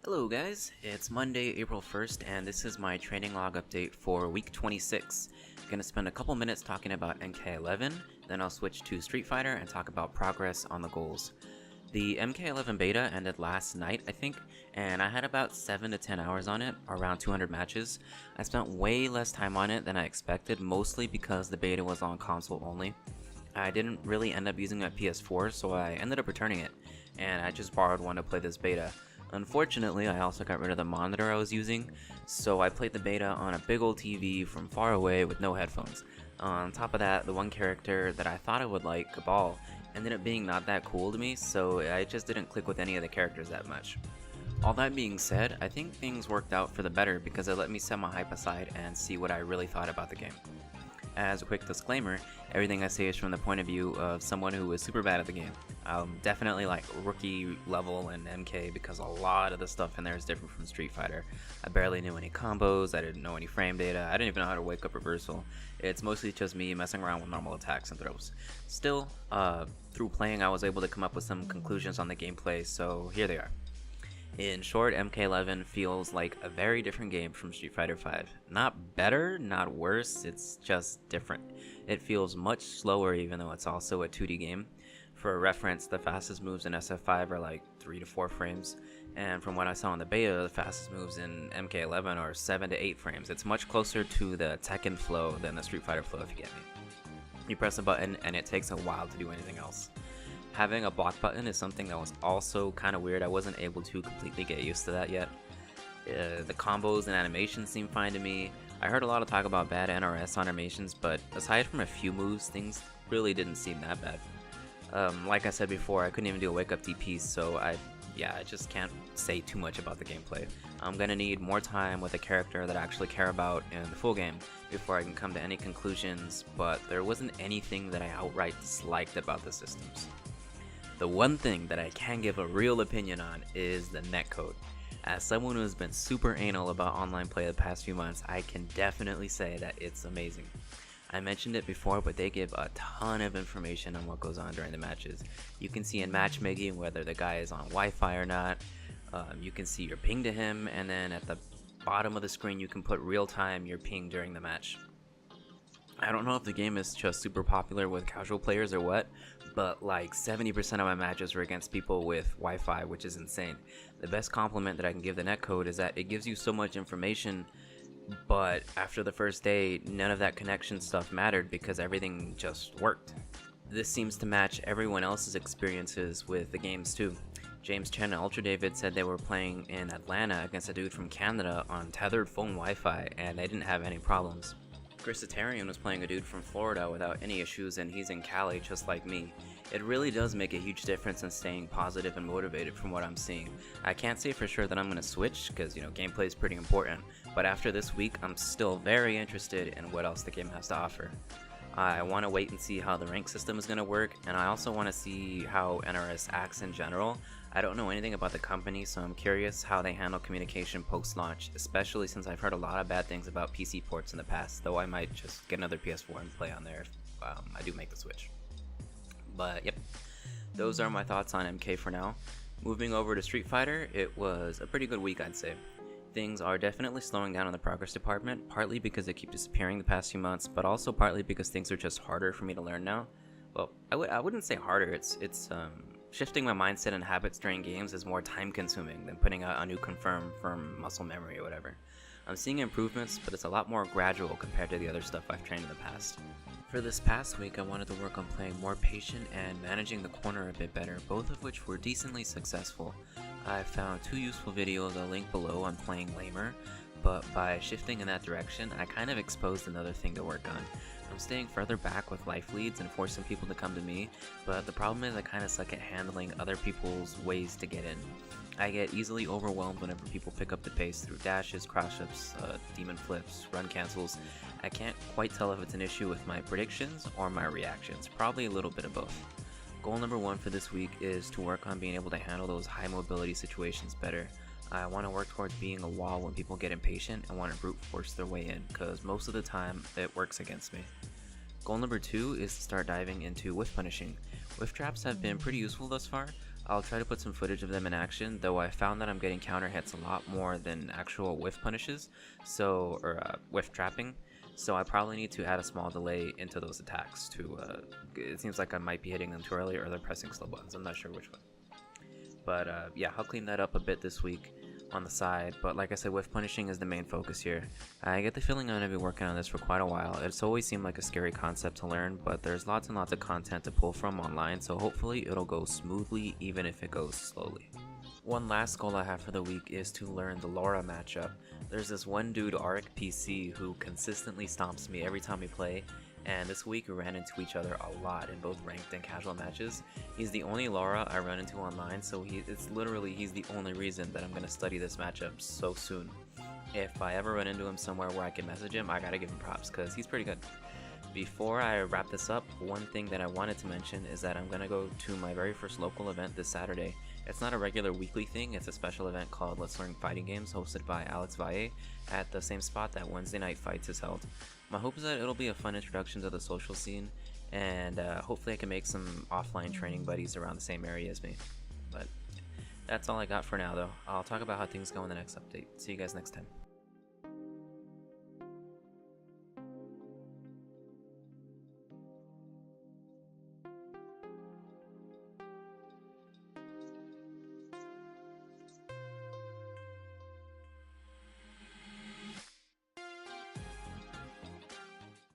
Hello guys, it's Monday, April 1st, and this is my training log update for week 26. I'm going to spend a couple minutes talking about MK11, then I'll switch to Street Fighter and talk about progress on the goals. The MK11 beta ended last night, I think, and I had about 7 to 10 hours on it, around 200 matches. I spent way less time on it than I expected, mostly because the beta was on console only. I didn't really end up using my PS4, so I ended up returning it, and I just borrowed one to play this beta. Unfortunately, I also got rid of the monitor I was using, so I played the beta on a big old TV from far away with no headphones. On top of that, the one character that I thought I would like, Cabal, ended up being not that cool to me, so I just didn't click with any of the characters that much. All that being said, I think things worked out for the better because it let me set my hype aside and see what I really thought about the game. As a quick disclaimer, everything I say is from the point of view of someone who is super bad at the game. Definitely like rookie level in MK because a lot of the stuff in there is different from Street Fighter. I barely knew any combos, I didn't know any frame data, I didn't even know how to wake up reversal. It's mostly just me messing around with normal attacks and throws. Still, through playing I was able to come up with some conclusions on the gameplay, so here they are. In short, MK11 feels like a very different game from Street Fighter V. Not better, not worse, it's just different. It feels much slower even though it's also a 2D game. For reference, the fastest moves in SF5 are like 3 to 4 frames, and from what I saw in the beta, the fastest moves in MK11 are 7 to 8 frames. It's much closer to the Tekken flow than the Street Fighter flow, if you get me. You press a button and it takes a while to do anything else. Having a block button is something that was also kind of weird. I wasn't able to completely get used to that yet. The combos and animations seem fine to me. I heard a lot of talk about bad NRS animations, but aside from a few moves, things really didn't seem that bad. Like I said before, I couldn't even do a wake up DP, so I just can't say too much about the gameplay. I'm gonna need more time with a character that I actually care about in the full game before I can come to any conclusions, but there wasn't anything that I outright disliked about the systems. The one thing that I can give a real opinion on is the netcode. As someone who has been super anal about online play the past few months, I can definitely say that it's amazing. I mentioned it before, but they give a ton of information on what goes on during the matches. You can see in matchmaking whether the guy is on Wi-Fi or not. You can see your ping to him, and then at the bottom of the screen you can put real time your ping during the match. I don't know if the game is just super popular with casual players or what, but like 70% of my matches were against people with Wi-Fi, which is insane. The best compliment that I can give the netcode is that it gives you so much information, but after the first day, none of that connection stuff mattered because everything just worked. This seems to match everyone else's experiences with the games too. James Chen and Ultra David said they were playing in Atlanta against a dude from Canada on tethered phone Wi-Fi and they didn't have any problems. Chrisitarian was playing a dude from Florida without any issues and he's in Cali just like me. It really does make a huge difference in staying positive and motivated from what I'm seeing. I can't say for sure that I'm going to switch because, gameplay is pretty important, but after this week I'm still very interested in what else the game has to offer. I want to wait and see how the rank system is going to work, and I also want to see how NRS acts in general. I don't know anything about the company, so I'm curious how they handle communication post-launch, especially since I've heard a lot of bad things about PC ports in the past, though I might just get another PS4 and play on there if I do make the switch. But yep, those are my thoughts on MK for now. Moving over to Street Fighter, it was a pretty good week, I'd say. Things are definitely slowing down in the progress department, partly because they keep disappearing the past few months, but also partly because things are just harder for me to learn now. Well, I wouldn't say harder, it's shifting my mindset and habits during games is more time consuming than putting out a new confirm from muscle memory or whatever. I'm seeing improvements, but it's a lot more gradual compared to the other stuff I've trained in the past. For this past week, I wanted to work on playing more patient and managing the corner a bit better, both of which were decently successful. I found 2 useful videos I'll link below on playing lamer, but by shifting in that direction, I kind of exposed another thing to work on. I'm staying further back with life leads and forcing people to come to me, but the problem is I kind of suck at handling other people's ways to get in. I get easily overwhelmed whenever people pick up the pace through dashes, cross-ups, demon flips, run cancels. I can't quite tell if it's an issue with my predictions or my reactions, probably a little bit of both. Goal number 1 for this week is to work on being able to handle those high mobility situations better. I want to work towards being a wall when people get impatient and want to brute force their way in, because most of the time it works against me. Goal number 2 is to start diving into whiff punishing. Whiff traps have been pretty useful thus far. I'll try to put some footage of them in action, though I found that I'm getting counter hits a lot more than actual whiff punishes, or whiff trapping, so I probably need to add a small delay into those attacks it seems like I might be hitting them too early or they're pressing slow buttons, I'm not sure which one. But yeah, I'll clean that up a bit this week on the side, but like I said, whiff punishing is the main focus here. I get the feeling I'm going to be working on this for quite a while. It's always seemed like a scary concept to learn, but there's lots and lots of content to pull from online, so hopefully it'll go smoothly even if it goes slowly. One last goal I have for the week is to learn the Laura matchup. There's this one dude, Arik PC, who consistently stomps me every time we play, and this week we ran into each other a lot in both ranked and casual matches. He's the only Laura I run into online, so he's the only reason that I'm going to study this matchup so soon. If I ever run into him somewhere where I can message him, I gotta give him props because he's pretty good. Before I wrap this up, one thing that I wanted to mention is that I'm going to go to my very first local event this Saturday. It's not a regular weekly thing, it's a special event called Let's Learn Fighting Games, hosted by Alex Valle at the same spot that Wednesday Night Fights is held. My hope is that it'll be a fun introduction to the social scene, and hopefully I can make some offline training buddies around the same area as me. But that's all I got for now though. I'll talk about how things go in the next update. See you guys next time.